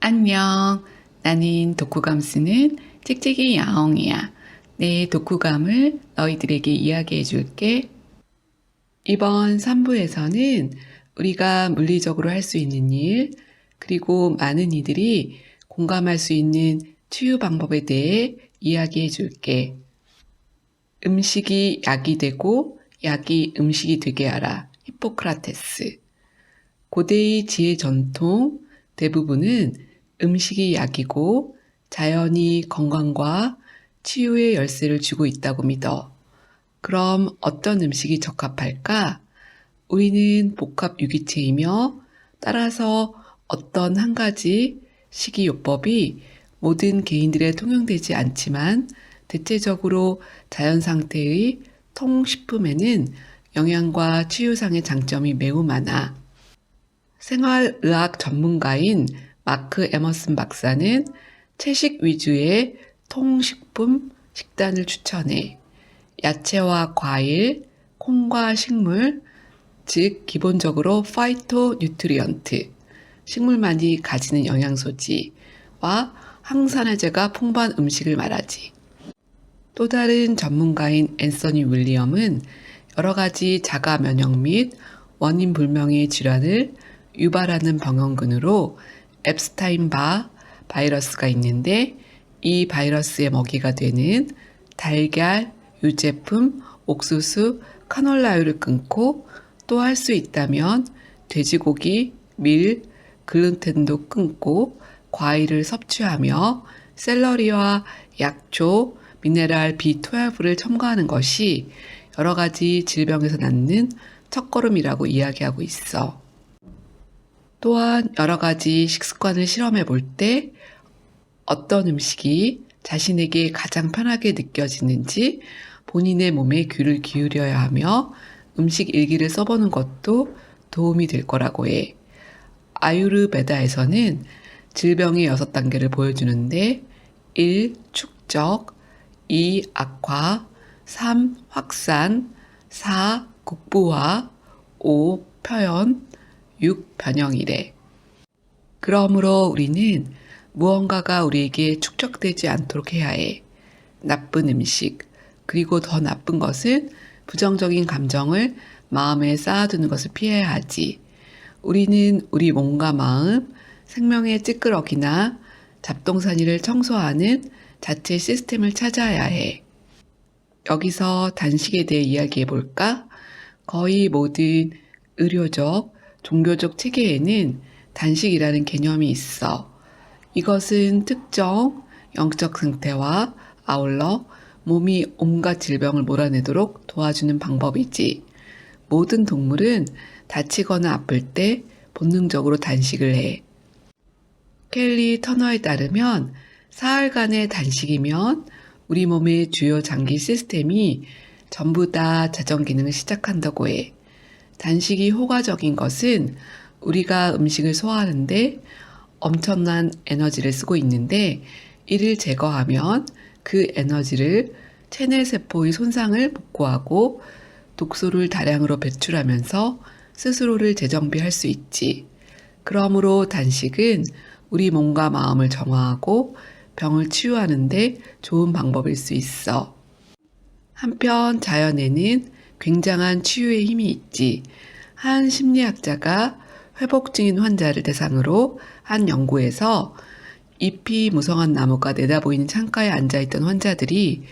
안녕. 나는 독후감 쓰는 찍찍이 야옹이야. 내 독후감을 너희들에게 이야기해 줄게. 이번 3부에서는 우리가 물리적으로 할 수 있는 일, 그리고 많은 이들이 공감할 수 있는 치유 방법에 대해 이야기해 줄게. 음식이 약이 되고 약이 음식이 되게 하라. 히포크라테스. 고대의 지혜 전통 대부분은 음식이 약이고 자연이 건강과 치유의 열쇠를 주고 있다고 믿어. 그럼 어떤 음식이 적합할까? 우리는 복합 유기체이며 따라서 어떤 한 가지 식이요법이 모든 개인들에 통용되지 않지만 대체적으로 자연 상태의 통식품에는 영양과 치유상의 장점이 매우 많아. 생활의학 전문가인 마크 에머슨 박사는 채식 위주의 통식품 식단을 추천해. 야채와 과일, 콩과 식물, 즉 기본적으로 파이토 뉴트리언트, 식물만이 가지는 영양소지와 항산화제가 풍부한 음식을 말하지. 또 다른 전문가인 앤서니 윌리엄은 여러 가지 자가 면역 및 원인 불명의 질환을 유발하는 병원균으로 앱스타인바 바이러스가 있는데 이 바이러스의 먹이가 되는 달걀, 유제품, 옥수수, 카놀라유를 끊고 또 할 수 있다면 돼지고기, 밀, 글루텐도 끊고 과일을 섭취하며 샐러리와 약초, 미네랄 B12를 첨가하는 것이 여러 가지 질병에서 낫는 첫걸음이라고 이야기하고 있어. 또한 여러 가지 식습관을 실험해 볼 때 어떤 음식이 자신에게 가장 편하게 느껴지는지 본인의 몸에 귀를 기울여야 하며 음식 일기를 써보는 것도 도움이 될 거라고 해. 아유르베다에서는 질병의 6단계를 보여주는데 1. 축적 2. 악화 3. 확산 4. 국부화 5. 표현 6. 변형이래. 그러므로 우리는 무언가가 우리에게 축적되지 않도록 해야 해. 나쁜 음식, 그리고 더 나쁜 것은 부정적인 감정을 마음에 쌓아두는 것을 피해야 하지. 우리는 우리 몸과 마음, 생명의 찌끄러기나 잡동사니를 청소하는 자체 시스템을 찾아야 해. 여기서 단식에 대해 이야기해 볼까? 거의 모든 의료적, 종교적 체계에는 단식이라는 개념이 있어. 이것은 특정 영적 상태와 아울러 몸이 온갖 질병을 몰아내도록 도와주는 방법이지. 모든 동물은 다치거나 아플 때 본능적으로 단식을 해. 켈리 터너에 따르면 사흘간의 단식이면 우리 몸의 주요 장기 시스템이 전부 다 자정 기능을 시작한다고 해. 단식이 효과적인 것은 우리가 음식을 소화하는데 엄청난 에너지를 쓰고 있는데 이를 제거하면 그 에너지를 체내 세포의 손상을 복구하고 독소를 다량으로 배출하면서 스스로를 재정비할 수 있지. 그러므로 단식은 우리 몸과 마음을 정화하고 병을 치유하는데 좋은 방법일 수 있어. 한편 자연에는 굉장한 치유의 힘이 있지. 한 심리학자가 회복 중인 환자를 대상으로 한 연구에서 잎이 무성한 나무가 내다보이는 창가에 앉아있던 환자들이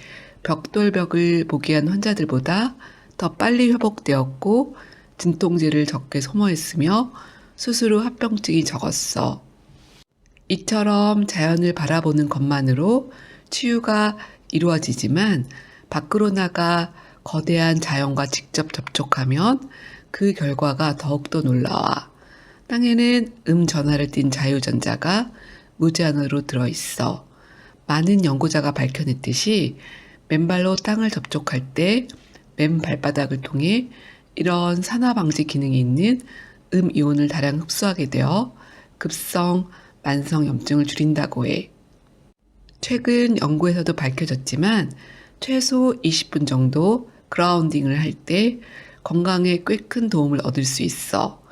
벽돌벽을 보게 한 환자들보다 더 빨리 회복되었고 진통제를 적게 소모했으며 스스로 합병증이 적었어. 이처럼 자연을 바라보는 것만으로 치유가 이루어지지만 밖으로 나가 거대한 자연과 직접 접촉하면 그 결과가 더욱더 놀라워. 땅에는 전하를 띤 자유전자가 무제한으로 들어있어. 많은 연구자가 밝혀냈듯이 맨발로 땅을 접촉할 때 맨 발바닥을 통해 이런 산화방지 기능이 있는 이온을 다량 흡수하게 되어 급성 만성염증을 줄인다고 해. 최근 연구에서도 밝혀졌지만 최소 20분 정도 그라운딩을 할 때 건강에 꽤 큰 도움을 얻을 수 있어.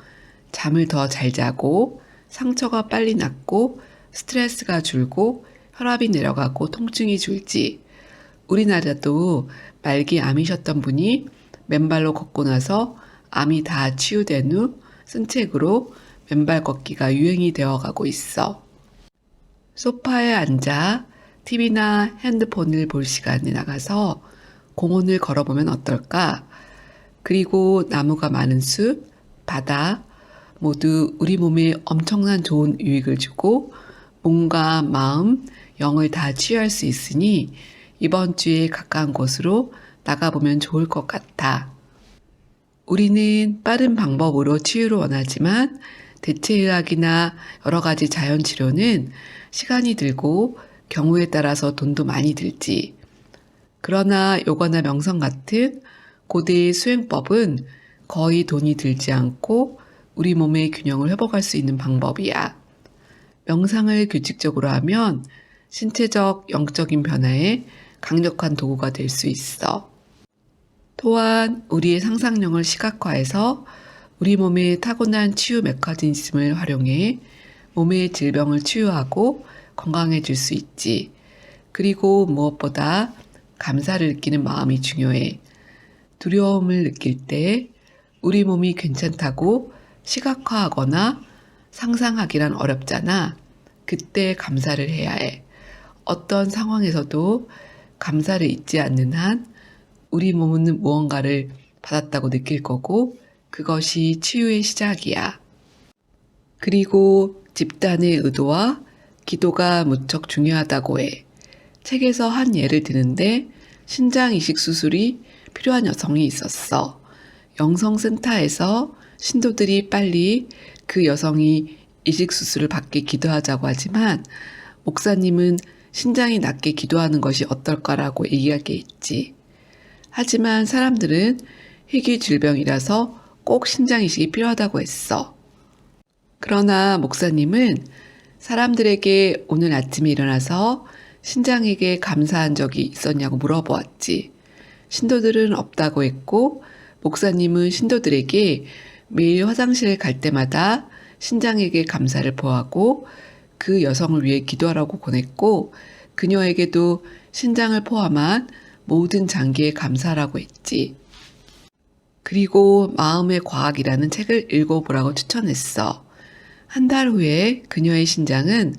잠을 더 잘 자고 상처가 빨리 낫고 스트레스가 줄고 혈압이 내려가고 통증이 줄지. 우리나라도 말기 암이셨던 분이 맨발로 걷고 나서 암이 다 치유된 후 쓴 책으로 맨발 걷기가 유행이 되어가고 있어. 소파에 앉아 TV나 핸드폰을 볼 시간에 나가서 공원을 걸어보면 어떨까? 그리고 나무가 많은 숲, 바다 모두 우리 몸에 엄청난 좋은 유익을 주고 몸과 마음, 영을 다 치유할 수 있으니 이번 주에 가까운 곳으로 나가보면 좋을 것 같아. 우리는 빠른 방법으로 치유를 원하지만 대체의학이나 여러 가지 자연치료는 시간이 들고 경우에 따라서 돈도 많이 들지. 그러나 요가나 명상 같은 고대의 수행법은 거의 돈이 들지 않고 우리 몸의 균형을 회복할 수 있는 방법이야. 명상을 규칙적으로 하면 신체적, 영적인 변화에 강력한 도구가 될 수 있어. 또한 우리의 상상력을 시각화해서 우리 몸의 타고난 치유 메커니즘을 활용해 몸의 질병을 치유하고 건강해질 수 있지. 그리고 무엇보다 감사를 느끼는 마음이 중요해. 두려움을 느낄 때 우리 몸이 괜찮다고 시각화하거나 상상하기란 어렵잖아. 그때 감사를 해야 해. 어떤 상황에서도 감사를 잊지 않는 한 우리 몸은 무언가를 받았다고 느낄 거고 그것이 치유의 시작이야. 그리고 집단의 의도와 기도가 무척 중요하다고 해. 책에서 한 예를 드는데 신장 이식 수술이 필요한 여성이 있었어. 영성센터에서 신도들이 빨리 그 여성이 이식 수술을 받게 기도하자고 하지만 목사님은 신장이 낫게 기도하는 것이 어떨까라고 얘기하겠지. 하지만 사람들은 희귀 질병이라서 꼭 신장 이식이 필요하다고 했어. 그러나 목사님은 사람들에게 오늘 아침에 일어나서 신장에게 감사한 적이 있었냐고 물어보았지. 신도들은 없다고 했고 목사님은 신도들에게 매일 화장실에 갈 때마다 신장에게 감사를 포하고 그 여성을 위해 기도하라고 권했고 그녀에게도 신장을 포함한 모든 장기에 감사하라고 했지. 그리고 마음의 과학이라는 책을 읽어보라고 추천했어. 한 달 후에 그녀의 신장은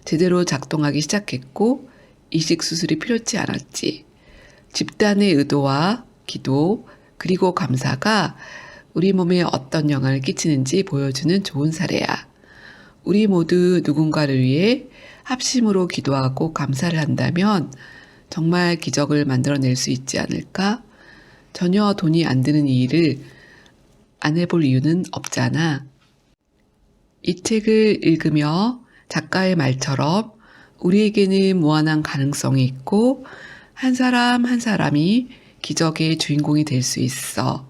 제대로 작동하기 시작했고 이식 수술이 필요치 않았지. 집단의 의도와 기도 그리고 감사가 우리 몸에 어떤 영향을 끼치는지 보여주는 좋은 사례야. 우리 모두 누군가를 위해 합심으로 기도하고 감사를 한다면 정말 기적을 만들어낼 수 있지 않을까? 전혀 돈이 안 드는 이 일을 안 해볼 이유는 없잖아. 이 책을 읽으며 작가의 말처럼 우리에게는 무한한 가능성이 있고 한 사람 한 사람이 기적의 주인공이 될 수 있어.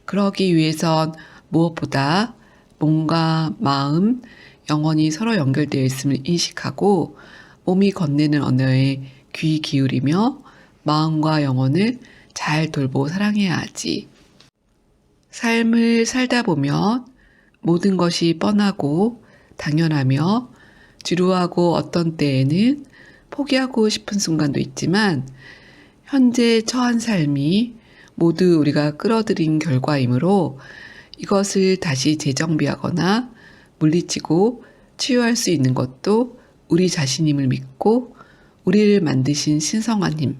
그러기 위해선 무엇보다 몸과 마음, 영혼이 서로 연결되어 있음을 인식하고 몸이 건네는 언어에 귀 기울이며 마음과 영혼을 잘 돌보 사랑해야 하지. 삶을 살다 보면 모든 것이 뻔하고 당연하며 지루하고 어떤 때에는 포기하고 싶은 순간도 있지만 현재 처한 삶이 모두 우리가 끌어들인 결과이므로 이것을 다시 재정비하거나 물리치고 치유할 수 있는 것도 우리 자신임을 믿고 우리를 만드신 신성한 힘,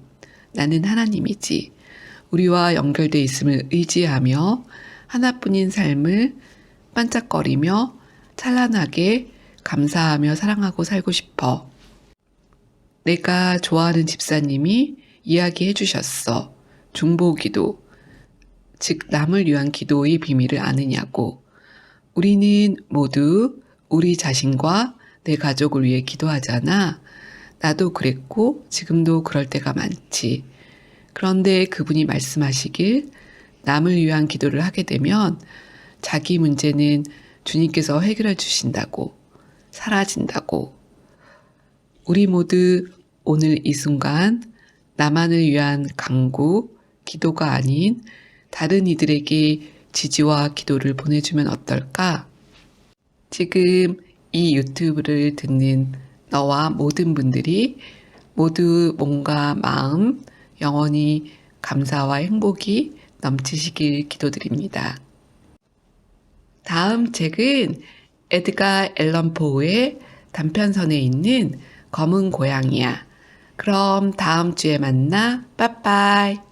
나는 하나님이지. 우리와 연결되어 있음을 의지하며 하나뿐인 삶을 반짝거리며 찬란하게 감사하며 사랑하고 살고 싶어. 내가 좋아하는 집사님이 이야기해 주셨어. 중보기도, 즉 남을 위한 기도의 비밀을 아느냐고. 우리는 모두 우리 자신과 내 가족을 위해 기도하잖아. 나도 그랬고 지금도 그럴 때가 많지. 그런데 그분이 말씀하시길 남을 위한 기도를 하게 되면 자기 문제는 주님께서 해결해 주신다고, 사라진다고. 우리 모두 오늘 이 순간 나만을 위한 간구, 기도가 아닌 다른 이들에게 지지와 기도를 보내주면 어떨까? 지금 이 유튜브를 듣는 너와 모든 분들이 모두 몸과 마음 영원히 감사와 행복이 넘치시길 기도드립니다. 다음 책은 에드가 앨런 포의 단편선에 있는 검은 고양이야. 그럼 다음 주에 만나. 빠빠이.